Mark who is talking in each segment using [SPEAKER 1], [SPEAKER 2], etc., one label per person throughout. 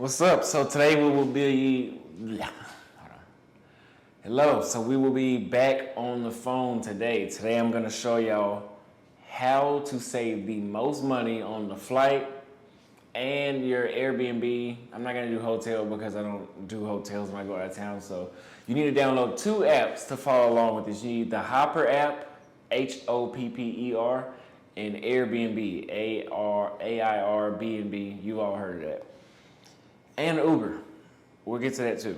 [SPEAKER 1] What's up? So today we will be. Hold on. Hello. So we will be back on the phone today. Today I'm gonna show y'all how to save the most money on the flight and your Airbnb. I'm not gonna do hotel because I don't do hotels when I go out of town. So you need to download two apps to follow along with this. You need the Hopper app, Hopper, and Airbnb, AIRBNB. You all heard of that. And Uber. We'll get to that too.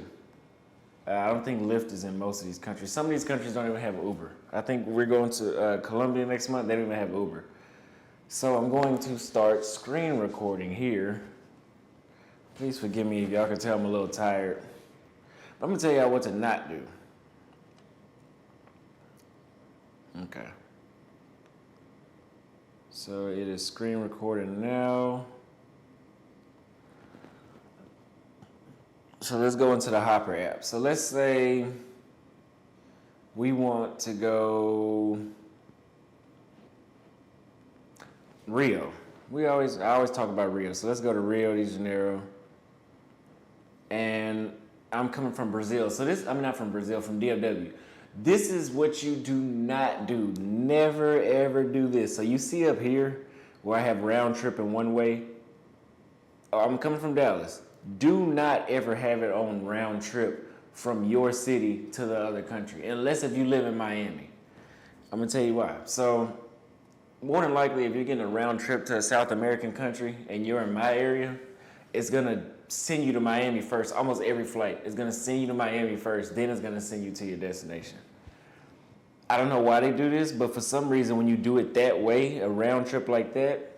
[SPEAKER 1] I don't think Lyft is in most of these countries. Some of these countries don't even have Uber. I think we're going to Colombia next month. They don't even have Uber. So I'm going to start screen recording here. Please forgive me if y'all can tell I'm a little tired. But I'm going to tell y'all what to not do. Okay. So it is screen recording now. So let's go into the Hopper app. So let's say we want to go Rio. I always talk about Rio. So let's go to Rio de Janeiro. And I'm coming from Brazil. I'm not from Brazil, from DFW. This is what you do not do. Never ever do this. So you see up here where I have round trip and one way. I'm coming from Dallas. Do not ever have it on round trip from your city to the other country, unless if you live in Miami. I'm gonna tell you why. So more than likely, if you're getting a round trip to a South American country and you're in my area, it's gonna send you to Miami first. Almost every flight is gonna send you to Miami first, then it's gonna send you to your destination. I don't know why they do this, but for some reason, when you do it that way, a round trip like that,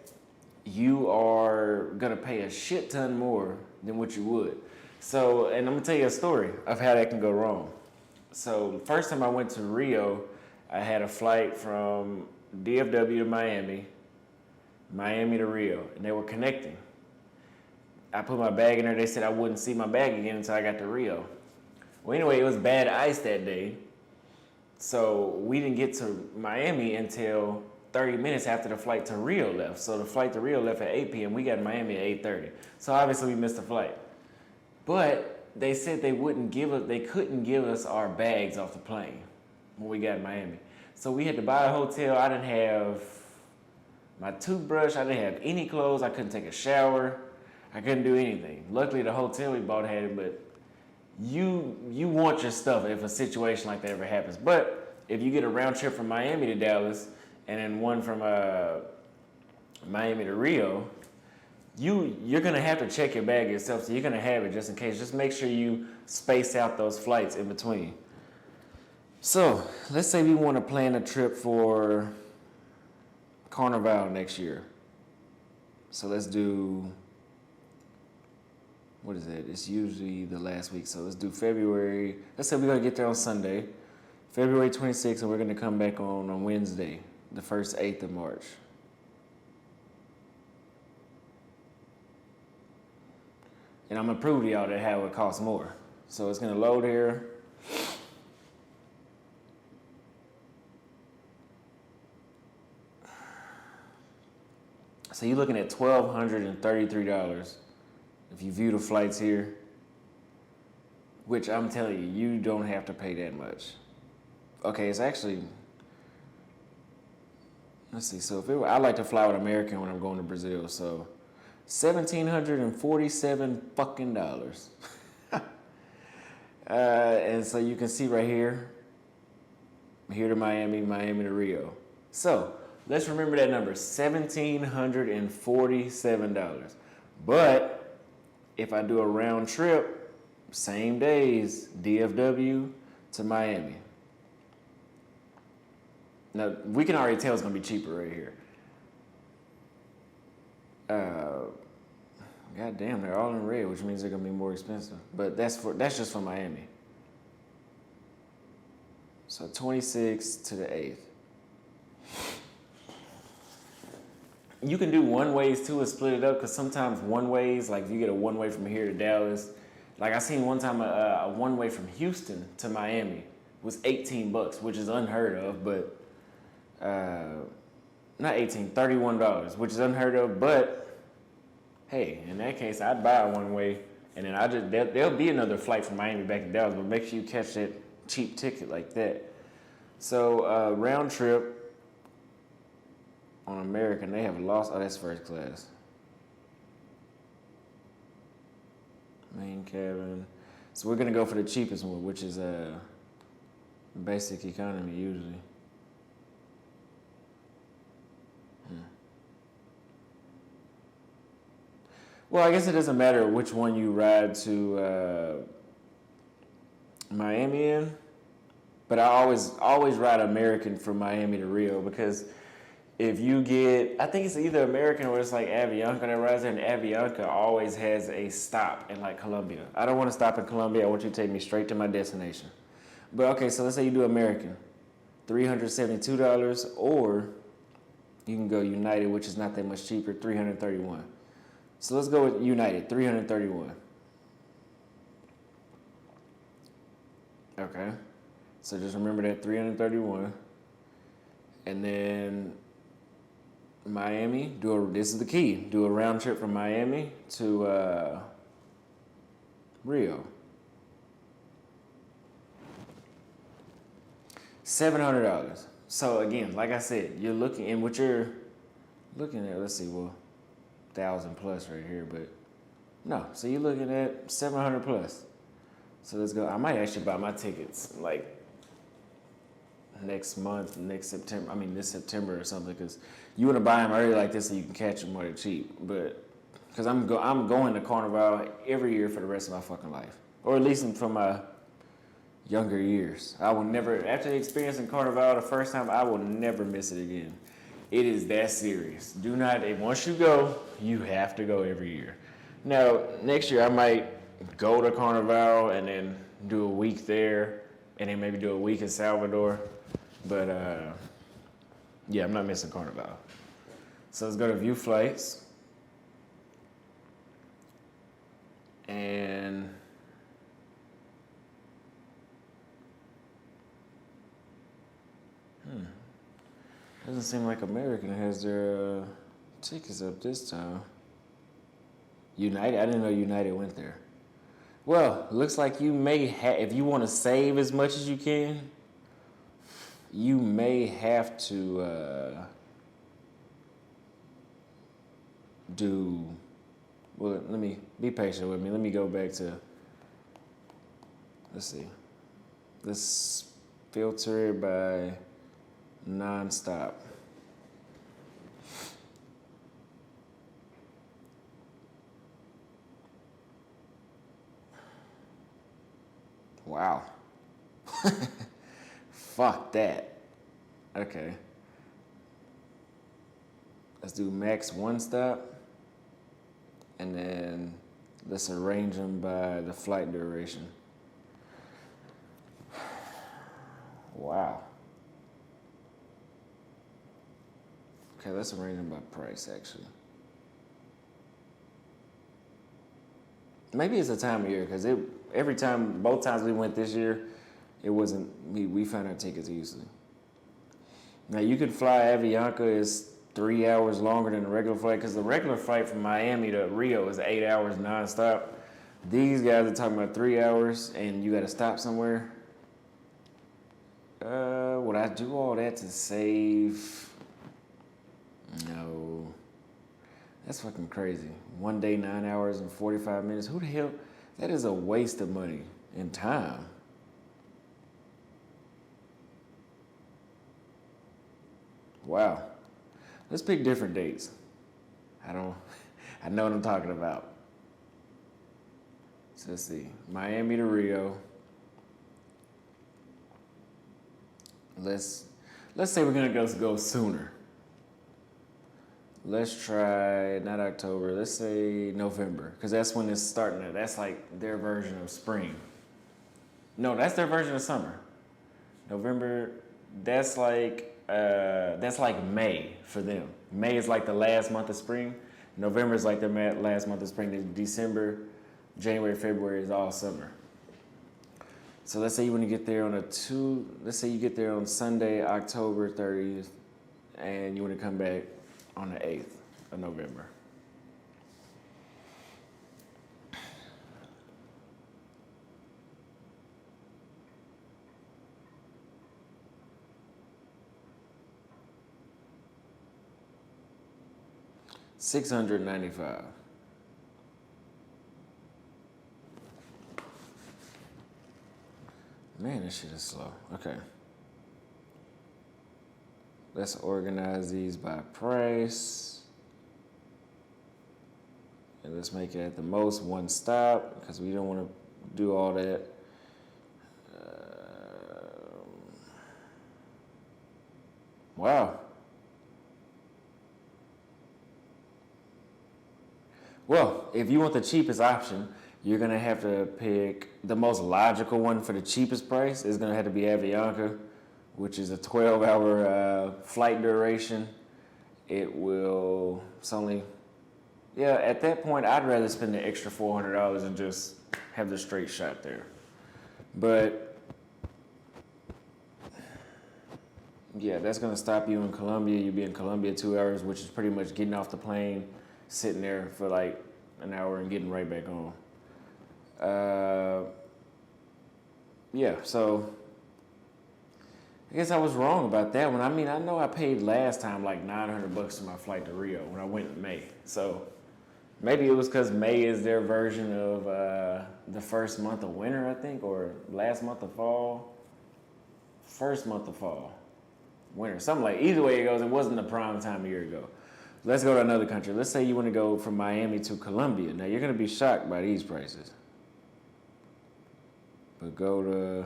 [SPEAKER 1] you are gonna pay a shit ton more than what you would. So, and I'm gonna tell you a story of how that can go wrong. So, the first time I went to Rio, I had a flight from DFW to Miami, Miami to Rio, and they were connecting. I put my bag in there, they said I wouldn't see my bag again until I got to Rio. Well, anyway, it was bad ice that day, so we didn't get to Miami until 30 minutes after the flight to Rio left. So the flight to Rio left at 8 p.m. We got in Miami at 8:30. So obviously we missed the flight. But they said they couldn't give us our bags off the plane when we got in Miami. So we had to buy a hotel. I didn't have my toothbrush. I didn't have any clothes. I couldn't take a shower. I couldn't do anything. Luckily the hotel we bought had it, but you want your stuff if a situation like that ever happens. But if you get a round trip from Miami to Dallas, and then one from Miami to Rio, you're gonna have to check your bag yourself, so you're gonna have it just in case. Just make sure you space out those flights in between. So let's say we want to plan a trip for Carnival next year. So let's do, what is that? It's usually the last week. So let's do February. Let's say we're gonna get there on Sunday, February 26th, and we're gonna come back on Wednesday, the 8th of March. And I'm gonna prove to y'all that how it costs more. So it's gonna load here. So you're looking at $1,233 if you view the flights here, which I'm telling you, you don't have to pay that much. Okay, it's actually, let's see. So I like to fly with American when I'm going to Brazil. So $1,747 fucking dollars. And so you can see right here to Miami, Miami to Rio. So let's remember that number, $1,747. But if I do a round trip, same days, DFW to Miami. Now, we can already tell it's going to be cheaper right here. God damn, they're all in red, which means they're going to be more expensive. But that's just for Miami. So 26th to the 8th. You can do one ways too and split it up, because sometimes one ways, like if you get a one way from here to Dallas, like I seen one time a one way from Houston to Miami was $18, which is unheard of, but not $31, which is unheard of, but hey, in that case, I'd buy a one way And then there'll be another flight from Miami back to Dallas, but make sure you catch that cheap ticket like that. So round trip on American, they have lost. Oh, that's first class. Main cabin. So we're gonna go for the cheapest one, which is basic economy usually. Well, I guess it doesn't matter which one you ride to Miami in, but I always ride American from Miami to Rio because if you get, I think it's either American or it's like Avianca that rides there, and Avianca always has a stop in like Colombia. I don't want to stop in Colombia. I want you to take me straight to my destination. But okay, so let's say you do American, $372, or you can go United, which is not that much cheaper, $331. So let's go with United, $331. Okay, so just remember that $331, and then Miami. This is the key. Do a round trip from Miami to Rio. $700. So again, like I said, you're looking, and what you're looking at. Let's see, well, 1,000 plus right here, but no. So you're looking at 700 plus. So let's go. I might actually buy my tickets like next month, this September or something, because you want to buy them early like this so you can catch them while they're cheap. But because I'm going to Carnival every year for the rest of my fucking life, or at least from my younger years. I will never, after experiencing Carnival the first time, I will never miss it again. It is that serious. Do not, once you go, you have to go every year. Now, next year I might go to Carnival and then do a week there, and then maybe do a week in Salvador. But yeah, I'm not missing Carnival. So let's go to view flights. And doesn't seem like American has their tickets up this time. United, I didn't know United went there. Well, looks like you may have, if you want to save as much as you can, you may have to well, let me, be patient with me. Let me go back to, let's see. Let's filter it by nonstop. Wow. Fuck that. Okay. Let's do max one stop. And then let's arrange them by the flight duration. Wow. Okay, let's arrange them by price, actually. Maybe it's a time of year, because every time, both times we went this year, it wasn't, we found our tickets easily. Now, you could fly Avianca is 3 hours longer than the regular flight, because the regular flight from Miami to Rio is 8 hours nonstop. These guys are talking about 3 hours, and you got to stop somewhere. Would I do all that to save? No. That's fucking crazy. 1 day, 9 hours and 45 minutes. Who the hell? That is a waste of money and time. Wow. Let's pick different dates. I know what I'm talking about. So let's see. Miami to Rio. Let's say we're gonna go sooner. Let's try, not October, let's say November, because that's when it's starting. That's like their version of spring. No, that's their version of summer. November, that's like May for them. May is like the last month of spring. November is like their last month of spring. Then December, January, February is all summer. So let's say you want to get there let's say you get there on Sunday, October 30th, and you want to come back on the 8th of November. $695. Man, this shit is slow. Okay. Let's organize these by price. And let's make it at the most one stop because we don't want to do all that. Wow. Well, if you want the cheapest option, you're going to have to pick the most logical one for the cheapest price. It's going to have to be Avianca, which is a 12-hour flight duration. It's only, yeah, at that point, I'd rather spend the extra $400 and just have the straight shot there. But yeah, that's going to stop you in Colombia. You'll be in Colombia 2 hours, which is pretty much getting off the plane, sitting there for like an hour and getting right back on. Yeah, so I guess I was wrong about that one. I mean, I know I paid last time like $900 for my flight to Rio when I went in May. So maybe it was because May is their version of the first month of winter, I think, or last month of fall. First month of fall. Winter, something like, either way it goes, it wasn't the prime time a year ago. Let's go to another country. Let's say you want to go from Miami to Colombia. Now you're going to be shocked by these prices. But go to,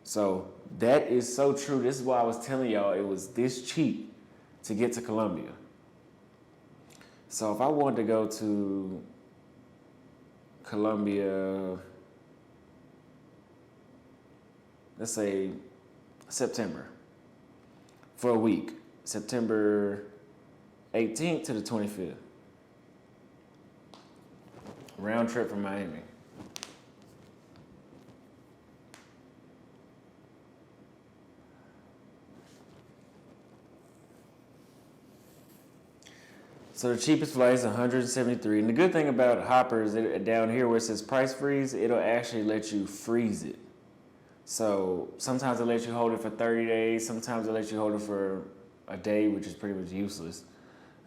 [SPEAKER 1] so that is so true. This is why I was telling y'all it was this cheap to get to Colombia. So if I wanted to go to Colombia, let's say September, for a week, September 18th to the 25th. Round trip from Miami. So the cheapest flight is $173. And the good thing about Hopper is that down here where it says price freeze, it'll actually let you freeze it. So sometimes it lets you hold it for 30 days. Sometimes it lets you hold it for a day, which is pretty much useless.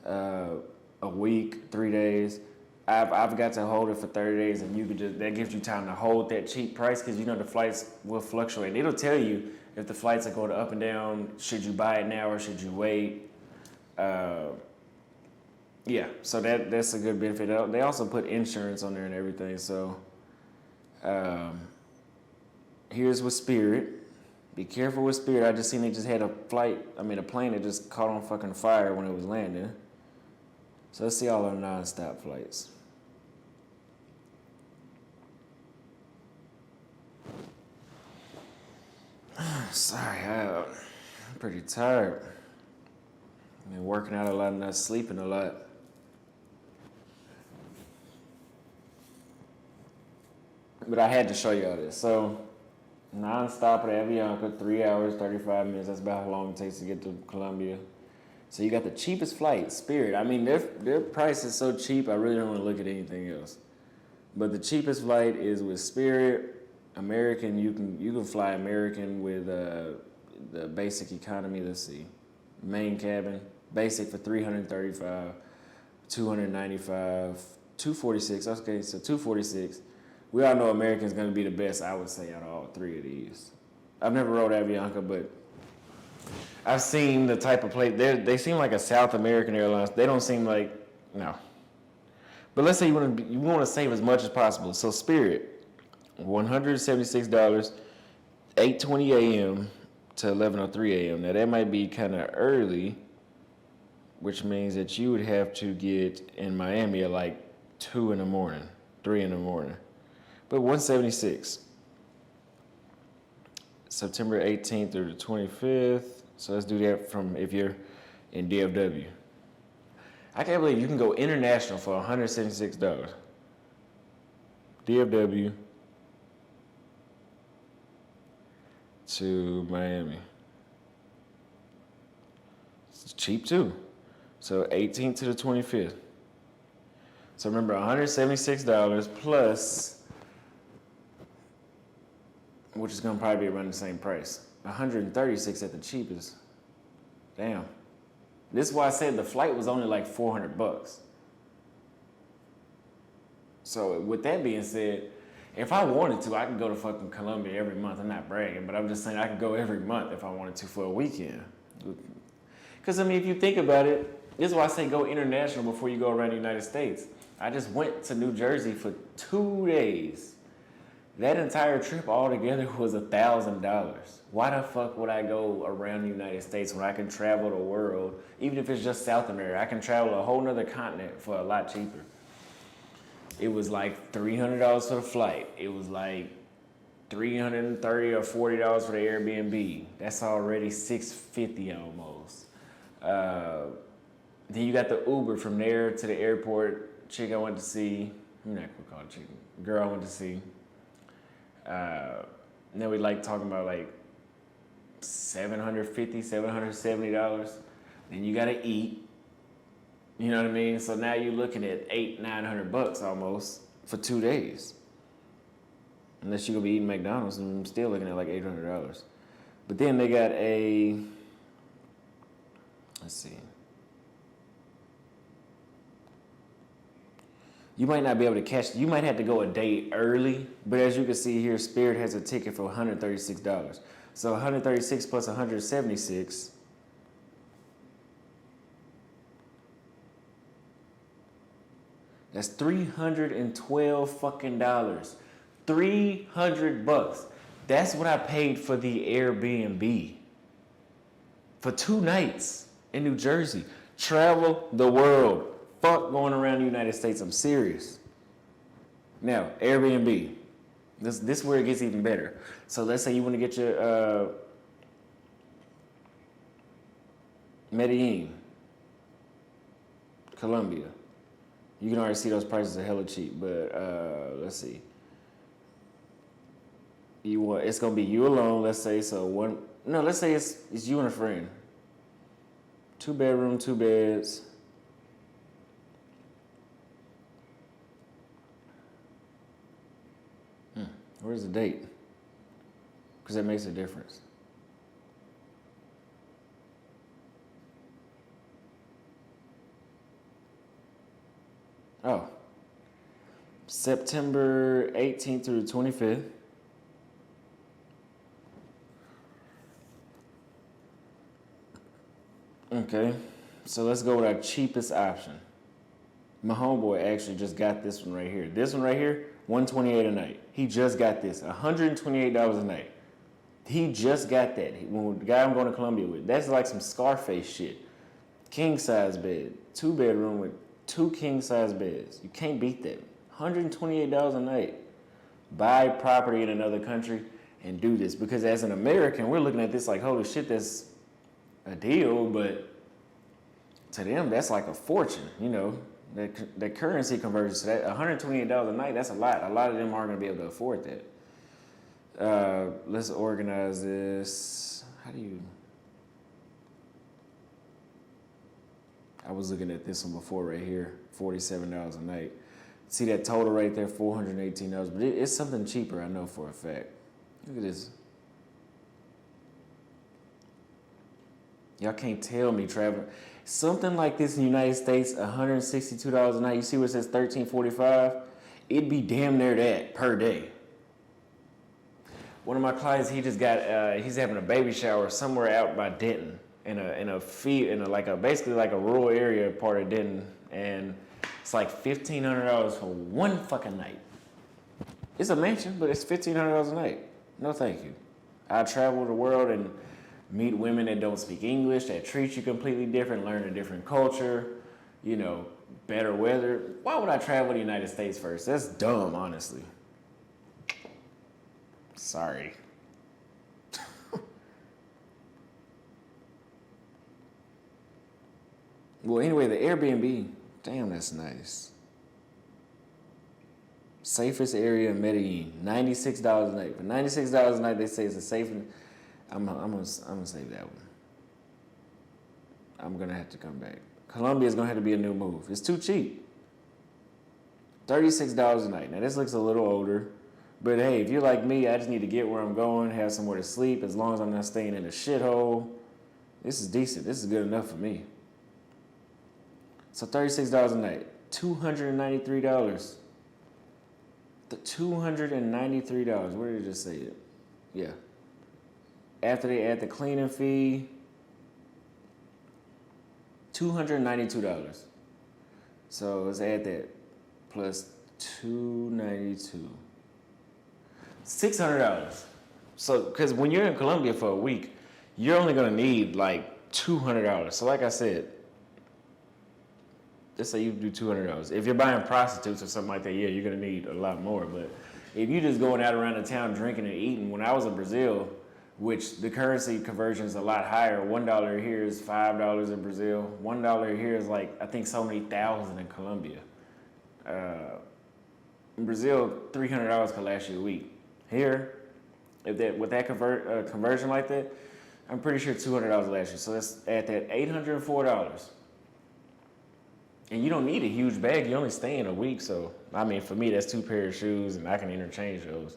[SPEAKER 1] A week, 3 days. I've got to hold it for 30 days, and you could just, that gives you time to hold that cheap price because you know the flights will fluctuate. And it'll tell you if the flights are going up and down. Should you buy it now or should you wait? Yeah, so that's a good benefit. They also put insurance on there and everything. So here's with Spirit. Be careful with Spirit. I just seen they just had a plane that just caught on fucking fire when it was landing. So let's see all our non-stop flights. Sorry, I'm pretty tired. I've been working out a lot and not sleeping a lot. But I had to show y'all this. So, non-stop at Avianca, 3 hours, 35 minutes. That's about how long it takes to get to Colombia. So you got the cheapest flight, Spirit. I mean, their price is so cheap, I really don't want to look at anything else. But the cheapest flight is with Spirit. American, you can fly American with the basic economy. Let's see, main cabin, basic for $335, $295, $246. Okay, so $246. We all know American's going to be the best, I would say, out of all three of these. I've never rode Avianca, but I've seen the type of plane. They seem like a South American Airlines. They don't seem like, no. But let's say you want to save as much as possible. So Spirit, $176, 8:20 a.m. to 11:03 a.m. Now that might be kind of early, which means that you would have to get in Miami at like 2 in the morning, 3 in the morning. But 176, September 18th through the 25th. So let's do that from if you're in DFW. I can't believe you can go international for $176. DFW to Miami. It's cheap too. So 18th to the 25th. So remember, $176 plus, which is going to probably be around the same price. $136 at the cheapest. Damn. This is why I said the flight was only like $400. So with that being said, if I wanted to, I could go to fucking Colombia every month. I'm not bragging, but I'm just saying I could go every month if I wanted to for a weekend. Because, I mean, if you think about it, this is why I say go international before you go around the United States. I just went to New Jersey for 2 days. That entire trip altogether was $1,000. Why the fuck would I go around the United States when I can travel the world, even if it's just South America? I can travel a whole nother continent for a lot cheaper. It was like $300 for the flight. It was like $330 or $40 for the Airbnb. That's already $650 almost. Then you got the Uber from there to the airport. Chick I went to see. I'm not gonna call it chick. Girl I went to see. Then we like talking about like $750, $770. Then you gotta eat. You know what I mean? So now you're looking at $800-900 almost for 2 days. Unless you're gonna be eating McDonald's, and I'm still looking at like $800. But then they got a, let's see. You might not be able to catch, you might have to go a day early, but as you can see here, Spirit has a ticket for $136. So 136 plus 176. That's $312 fucking dollars. $300. That's what I paid for the Airbnb. For 2 nights in New Jersey. Travel the world. Fuck going around the United States. I'm serious. Now, Airbnb. This is where it gets even better. So let's say you want to get your Medellin, Colombia. You can already see those prices are hella cheap, but let's see. It's gonna be you alone, let's say. Let's say it's you and a friend. 2 bedroom, 2 beds. Where's the date? Because that makes a difference. Oh, September 18th through the 25th. Okay, so let's go with our cheapest option. My homeboy actually just got this one right here. This one right here, $128 a night. He just got this, $128 a night. He just got that. The guy I'm going to Colombia with, that's like some Scarface shit. King size bed, 2 bedroom with 2 king size beds. You can't beat that. $128 a night. Buy property in another country and do this. Because as an American, we're looking at this like, holy shit, that's a deal. But to them, that's like a fortune, you know. The currency conversion to that, $128 a night, that's a lot. A lot of them aren't going to be able to afford that. Let's organize this. How do you... I was looking at this one before right here, $47 a night. See that total right there, $418, but it's something cheaper, I know for a fact. Look at this. Y'all can't tell me traveling. Something like this in the United States, $162 a night. You see where it says $13.45? It'd be damn near that per day. One of my clients, he just got, he's having a baby shower somewhere out by Denton. Basically like a rural area part of Denton, and it's like $1,500 for one fucking night. It's a mansion, but it's $1,500 a night. No, thank you. I travel the world and meet women that don't speak English, that treat you completely different, learn a different culture, you know, better weather. Why would I travel to the United States first? That's dumb, honestly. Sorry. Well, anyway, the Airbnb, damn, that's nice. Safest area in Medellin, $96 a night. For $96 a night, they say it's a safe. I'm gonna save that one. I'm gonna have to come back. Colombia's gonna have to be a new move. It's too cheap. $36 a night. Now this looks a little older, but hey, if you're like me, I just need to get where I'm going, have somewhere to sleep. As long as I'm not staying in a shithole, this is decent. This is good enough for me. So $36 a night, $293. The $293. Where did it just say it? Yeah. After they add the cleaning fee, $292. So let's add that plus $292. $600. So, because when you're in Colombia for a week, you're only gonna need like $200. So, like I said, let's say you do $200. If you're buying prostitutes or something like that, yeah, you're gonna need a lot more. But if you're just going out around the town drinking and eating, when I was in Brazil, which the currency conversion is a lot higher, $1 here is $5 in Brazil. $1 here is like, I think so many thousand in Colombia. In Brazil, $300 could last you a week. Here, with that conversion like that, I'm pretty sure $200 last you. So let's add that $804. And you don't need a huge bag. You only stay in a week. So, I mean, for me, that's 2 pairs of shoes, and I can interchange those.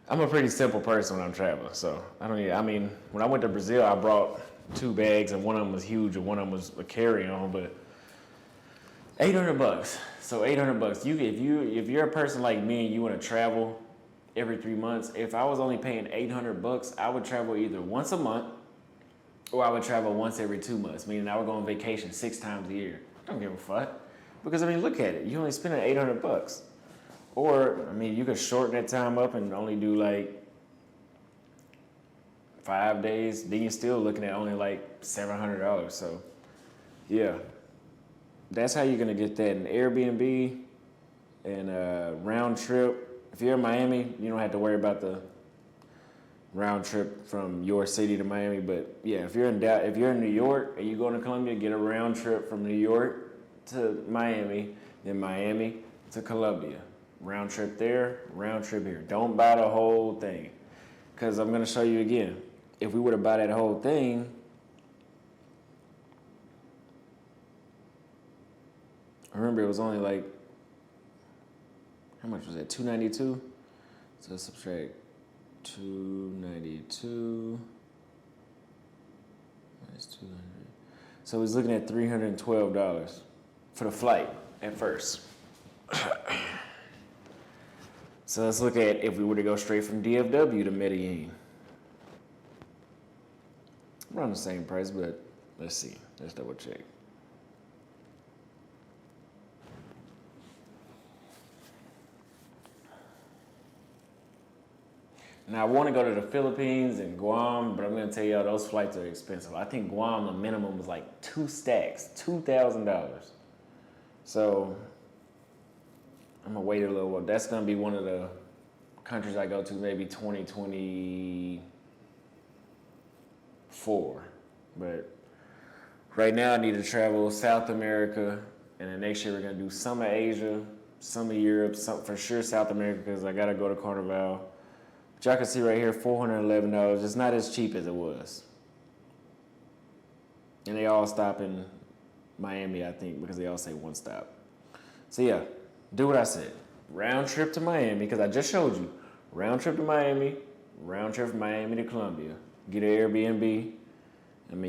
[SPEAKER 1] I'm a pretty simple person when I'm traveling. So, when I went to Brazil, I brought 2 bags, and one of them was huge, and one of them was a carry-on. But $800. So $800. If you're a person like me and you want to travel every 3 months, if I was only paying $800, I would travel either once a month or I would travel once every 2 months, meaning I would go on vacation 6 times a year. I don't give a fuck. Because, look at it. You only spending $800. Or, you could shorten that time up and only do like 5 days. Then you're still looking at only like $700. So, yeah. That's how you're going to get that. An Airbnb and round trip. If you're in Miami, you don't have to worry about the round trip from your city to Miami. But yeah, if you're in New York and you go to Colombia, get a round trip from New York to Miami, then Miami to Colombia. Round trip there, round trip here. Don't buy the whole thing. Because I'm going to show you again. If we were to buy that whole thing, I remember it was only like, how much was that? $292? So let's subtract $292 minus $200. So he's looking at $312 for the flight at first. So let's look at if we were to go straight from DFW to Medellin. Around the same price, but let's see. Let's double check. Now, I want to go to the Philippines and Guam, but I'm going to tell y'all those flights are expensive. I think Guam, the minimum was like 2 stacks, $2,000. So, I'm going to wait a little while. That's going to be one of the countries I go to maybe 2024. But right now, I need to travel South America, and then next year we're going to do some of Asia, some of Europe, some, for sure South America, because I got to go to Carnival. But y'all can see right here, $411. It's not as cheap as it was. And they all stop in Miami, I think, because they all say one stop. So yeah, do what I said. Round trip to Miami, because I just showed you. Round trip to Miami, round trip from Miami to Colombia. Get an Airbnb.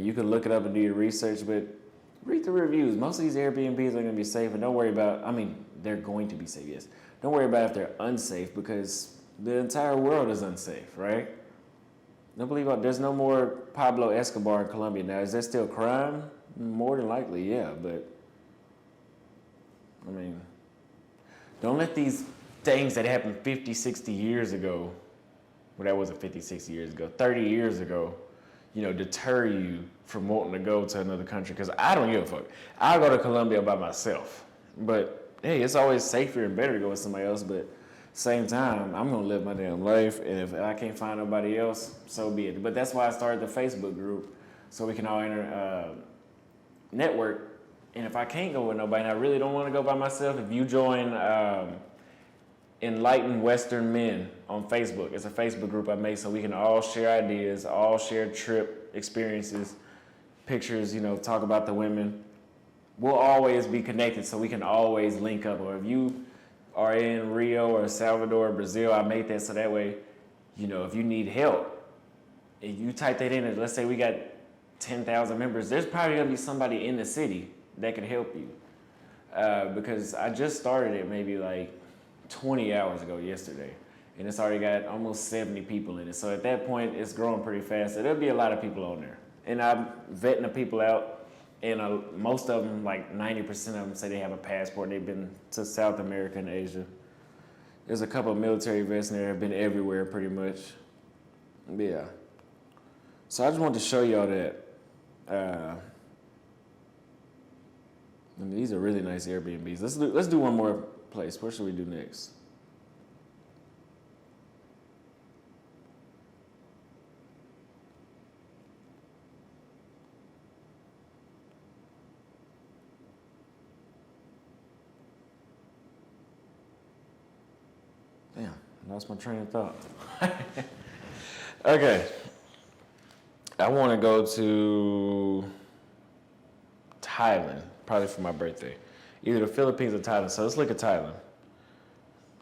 [SPEAKER 1] You can look it up and do your research, but read the reviews. Most of these Airbnbs are going to be safe, and don't worry about, they're going to be safe, yes. Don't worry about if they're unsafe, because the entire world is unsafe, right? Don't believe there's no more Pablo Escobar in Colombia now. Is there still crime? More than likely, yeah, but don't let these things that happened 50, 60 years ago, well, that wasn't 50, 60 years ago, 30 years ago, deter you from wanting to go to another country, because I don't give a fuck. I'll go to Colombia by myself, but hey, it's always safer and better to go with somebody else, but same time, I'm going to live my damn life, and if I can't find nobody else, so be it. But that's why I started the Facebook group, so we can all network. And if I can't go with nobody, and I really don't want to go by myself, if you join Enlightened Western Men on Facebook, it's a Facebook group I made so we can all share ideas, all share trip experiences, pictures, talk about the women. We'll always be connected, so we can always link up. Or if you are in Rio or Salvador or Brazil, I made that so that way, if you need help, if you type that in, and let's say we got 10,000 members, there's probably gonna be somebody in the city that could help you. Because I just started it maybe like 20 hours ago yesterday, and it's already got almost 70 people in it. So at that point, it's growing pretty fast. So there'll be a lot of people on there, and I'm vetting the people out. And most of them, like 90% of them, say they have a passport. They've been to South America and Asia. There's a couple of military vets in there that have been everywhere pretty much. Yeah. So I just wanted to show y'all that. I mean, these are really nice Airbnbs. Let's do one more place. Where should we do next? Damn, lost my train of thought. Okay. I want to go to Thailand, probably for my birthday. Either the Philippines or Thailand. So let's look at Thailand.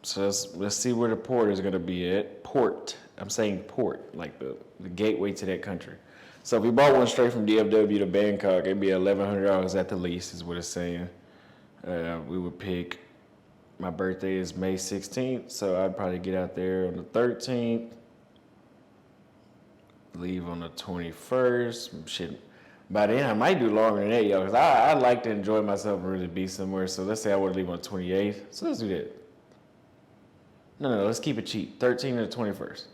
[SPEAKER 1] So let's see where the port is going to be at. Port. I'm saying port, like the gateway to that country. So if we bought one straight from DFW to Bangkok, it'd be $1,100 at the least, is what it's saying. We would pick. My birthday is May 16th, so I'd probably get out there on the 13th. Leave on the 21st. Shit. By then, I might do longer than that, y'all, because I like to enjoy myself and really be somewhere. So let's say I want to leave on the 28th. So let's do that. No, let's keep it cheap. 13th to the 21st.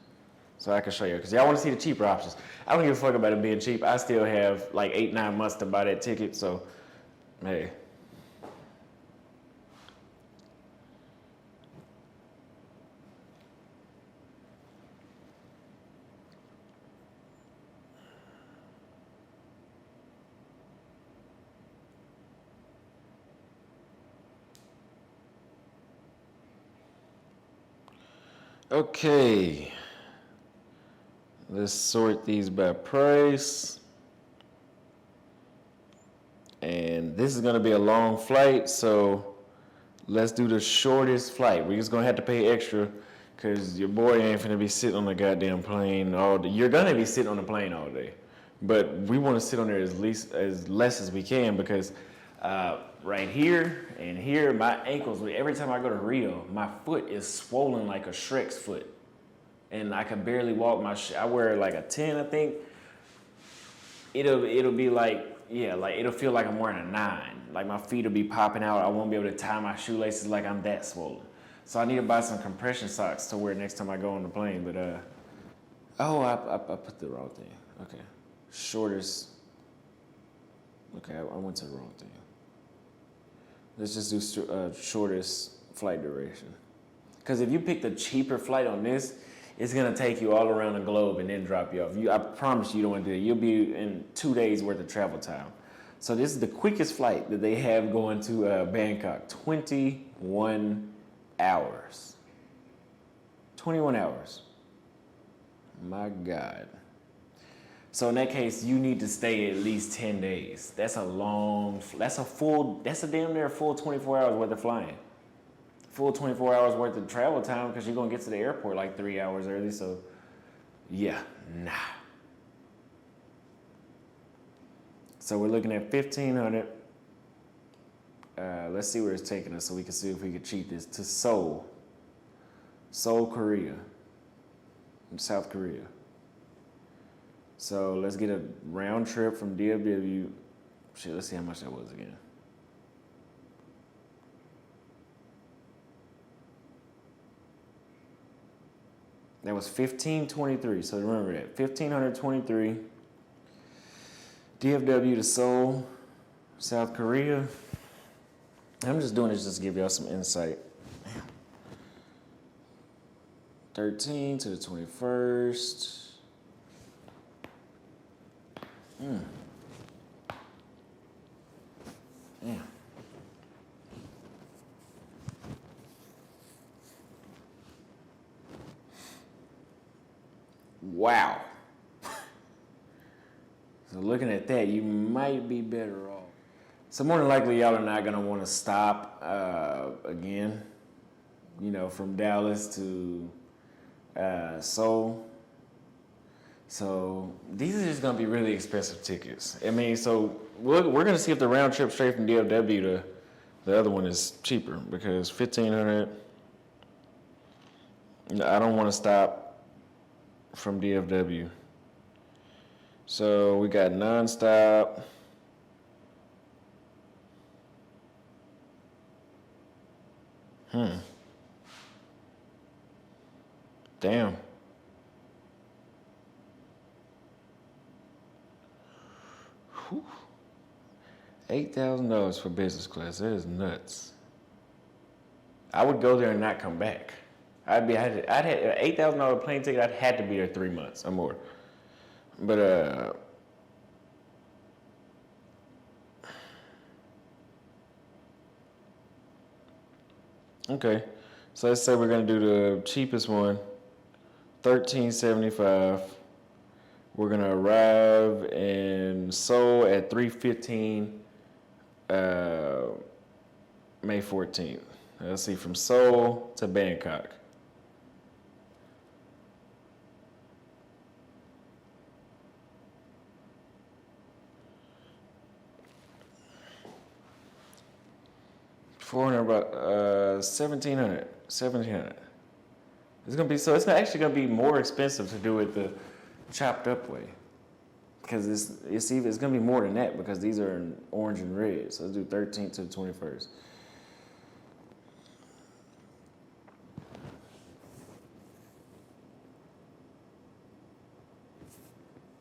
[SPEAKER 1] So I can show you, because y'all want to see the cheaper options. I don't give a fuck about it being cheap. I still have like 8-9 months to buy that ticket, so hey. Okay, let's sort these by price. And this is gonna be a long flight, so let's do the shortest flight. We're just gonna have to pay extra because your boy ain't finna be sitting on the goddamn plane all day. You're gonna be sitting on the plane all day, but we wanna sit on there as less as we can because right here and here, my ankles, every time I go to Rio, my foot is swollen like a Shrek's foot. And I can barely walk I wear like a 10, I think. It'll be like, yeah, like it'll feel like I'm wearing a 9. Like my feet will be popping out. I won't be able to tie my shoelaces like I'm that swollen. So I need to buy some compression socks to wear next time I go on the plane. But, I put the wrong thing. Okay. Shortest. Okay, I went to the wrong thing. Let's just do shortest flight duration. Because if you pick the cheaper flight on this, it's going to take you all around the globe and then drop you off. I promise you don't want to do that. You'll be in 2 days worth of travel time. So this is the quickest flight that they have going to Bangkok. 21 hours. 21 hours. My God. So in that case, you need to stay at least 10 days. That's a damn near full 24 hours worth of flying. Full 24 hours worth of travel time because you're going to get to the airport like 3 hours early. So yeah, nah. So we're looking at 1,500. Let's see where it's taking us so we can see if we can cheat this to Seoul. Seoul, Korea. South Korea. So let's get a round trip from DFW. Shit, let's see how much that was again. That was $1,523. So remember that. $1,523. DFW to Seoul, South Korea. I'm just doing this just to give y'all some insight. 13 to the 21st. Yeah. Wow. So looking at that, you might be better off. So more than likely, y'all are not gonna want to stop again. You know, from Dallas to Seoul. So these are just gonna be really expensive tickets. I mean, so we're gonna see if the round trip straight from DFW to the other one is cheaper because 1,500. I don't want to stop from DFW. So we got nonstop. Damn. Whew. $8,000 for business class. That is nuts. I would go there and not come back. I'd had an $8,000 plane ticket. I'd had to be there 3 months or more. But okay. So let's say we're gonna do the cheapest one, $1,375. We're gonna arrive in Seoul at 3:15, May 14th. Let's see, from Seoul to Bangkok. $400, 1,700. It's gonna be so. It's actually gonna be more expensive to do it the chopped up way, because it's gonna be more than that because these are in orange and red. So let's do 13th to the 21st.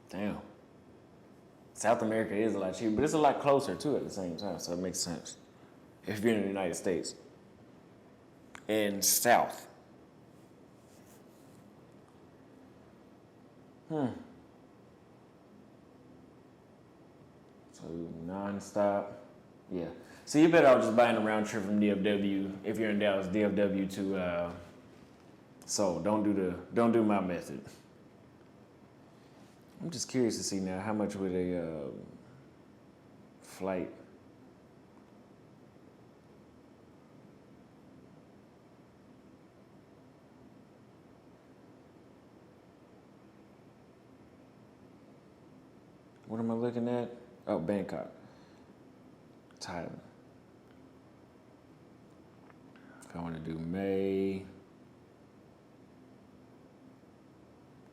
[SPEAKER 1] Damn. South America is a lot cheaper, but it's a lot closer too at the same time, so it makes sense. If you're in the United States. And South. So non-stop. Yeah. So you better off just buying a round trip from DFW if you're in Dallas, DFW to Seoul. Don't do my method. I'm just curious to see now how much would a flight. What am I looking at? Oh, Bangkok, Thailand. If I want to do May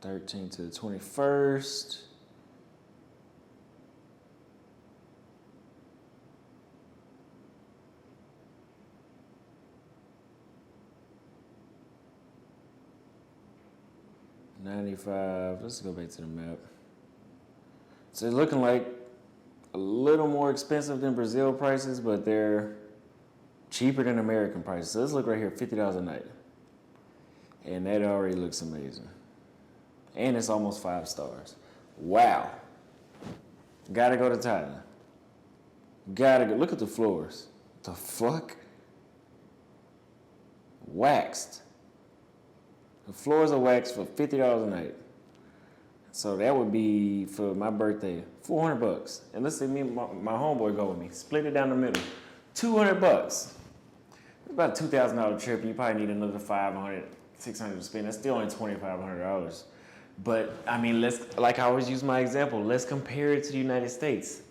[SPEAKER 1] 13th to the 21st. $95. Let's go back to the map. So it's looking like a little more expensive than Brazil prices, but they're cheaper than American prices. So let's look right here, $50 a night. And that already looks amazing. And it's almost 5 stars. Wow. Gotta go to Thailand. Gotta go. Look at the floors. The fuck? Waxed. The floors are waxed for $50 a night. So that would be for my birthday, $400. And let's say me and my homeboy go with me. Split it down the middle. $200. It's about a $2,000 trip. You probably need another $500, $600 to spend. That's still only $2,500. But I mean, like I always use my example, let's compare it to the United States.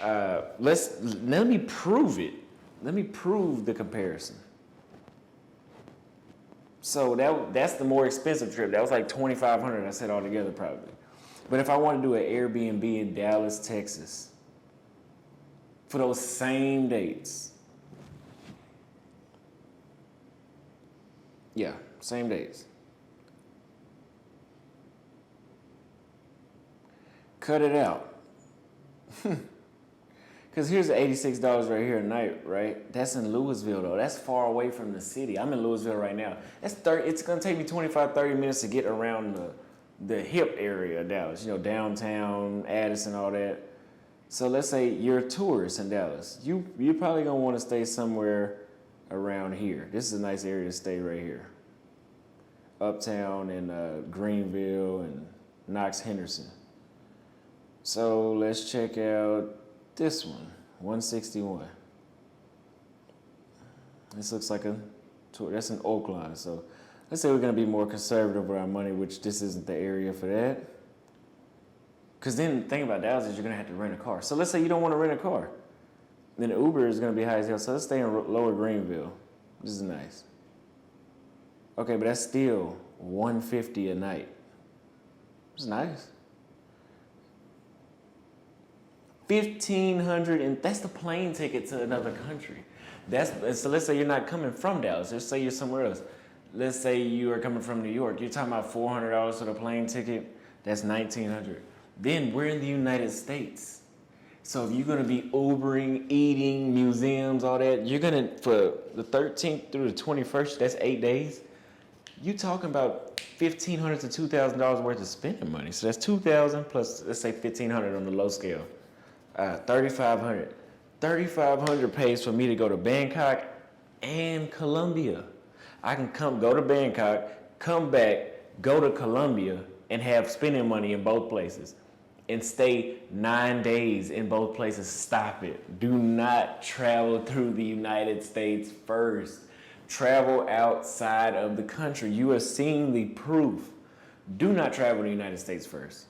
[SPEAKER 1] Let me prove it. Let me prove the comparison. So that's the more expensive trip. That was like $2,500 I said all together probably. But if I want to do an Airbnb in Dallas, Texas, for those same dates, yeah, same dates. Cut it out. Because here's the $86 right here a night, right? That's in Louisville, though. That's far away from the city. I'm in Louisville right now. It's going to take me 25, 30 minutes to get around the hip area of Dallas. You know, downtown, Addison, all that. So let's say you're a tourist in Dallas. You're probably going to want to stay somewhere around here. This is a nice area to stay right here. Uptown and Greenville and Knox Henderson. So let's check out this one, 161. This looks like that's an Oakland. So let's say we're gonna be more conservative with our money, which this isn't the area for that. Because then the thing about Dallas is you're gonna have to rent a car. So let's say you don't want to rent a car. Then the Uber is gonna be high as hell. So let's stay in Lower Greenville. This is nice. Okay, but that's still $150 a night. It's nice. 1,500, and that's the plane ticket to another country. So let's say you're not coming from Dallas. Let's say you're somewhere else. Let's say you are coming from New York. You're talking about $400 for the plane ticket. That's $1,900. Then we're in the United States. So if you're gonna be Ubering, eating, museums, all that, you're gonna, for the 13th through the 21st, that's 8 days. You talking about $1,500 to $2,000 worth of spending money. So that's $2,000 plus, let's say $1,500 on the low scale. $3,500. $3,500 pays for me to go to Bangkok and Colombia. I can go to Bangkok, come back, go to Colombia, and have spending money in both places. And stay 9 days in both places. Stop it. Do not travel through the United States first. Travel outside of the country. You are seeing the proof. Do not travel to the United States first.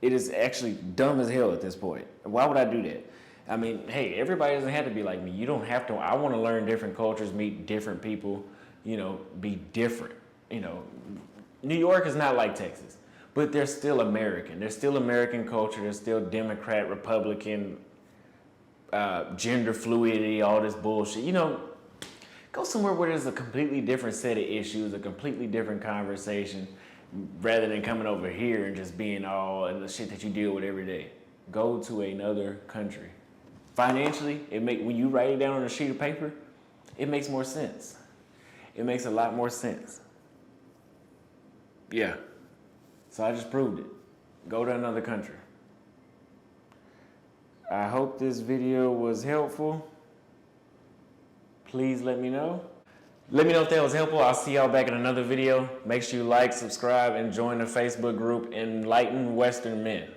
[SPEAKER 1] It is actually dumb as hell at this point. Why would I do that? I mean, hey, everybody doesn't have to be like me. You don't have to. I want to learn different cultures, meet different people, be different. New York is not like Texas, but they're still American. There's still American culture. There's still Democrat, Republican, gender fluidity, all this bullshit. Go somewhere where there's a completely different set of issues, a completely different conversation, rather than coming over here and just being all in the shit that you deal with every day. Go to another country. Financially, when you write it down on a sheet of paper, it makes more sense. It makes a lot more sense. Yeah. So I just proved it. Go to another country. I hope this video was helpful. Please let me know. Let me know if that was helpful. I'll see y'all back in another video. Make sure you like, subscribe, and join the Facebook group Enlightened Western Men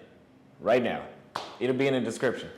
[SPEAKER 1] right now. It'll be in the description.